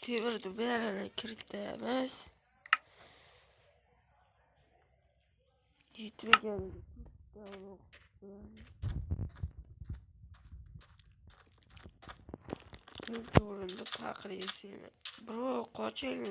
Temirni berini kiritamiz. Yetmagan o'rinda paqiraysan. Bro, qoching.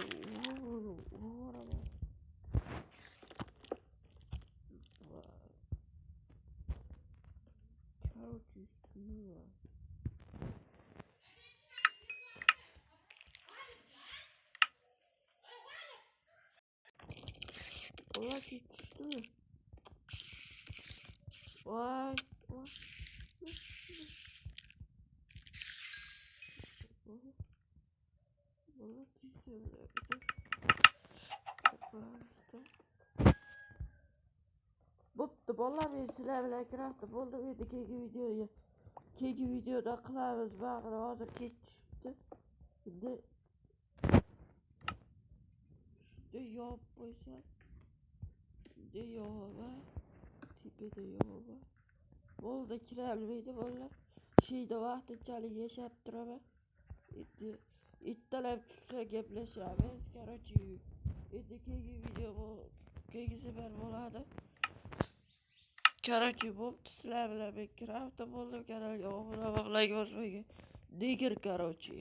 Ola düştü. Vay. Ola düştü. Bo'pti, bolalar, men sizlar bilan kraftda bo'ldim. Endi keyingi videoda qilamiz. Bag'ri hozir kech tushibdi. Endi shunday yopib qo'ysam. Shunday yopib, tepada yopib. Bo'ldi, kirolmaydi bolalar. Sheyda vaqtinchalik yashab turaman. Endi ertalab tushsa gaplashamiz. Короче, endi keyingi video keyingi safar bo'ladi. Короче, bo'pti, sizlar bilan men kraftda bo'ldim. Kanalga obuna bo'lib, like bosmagan. Nigir, короче.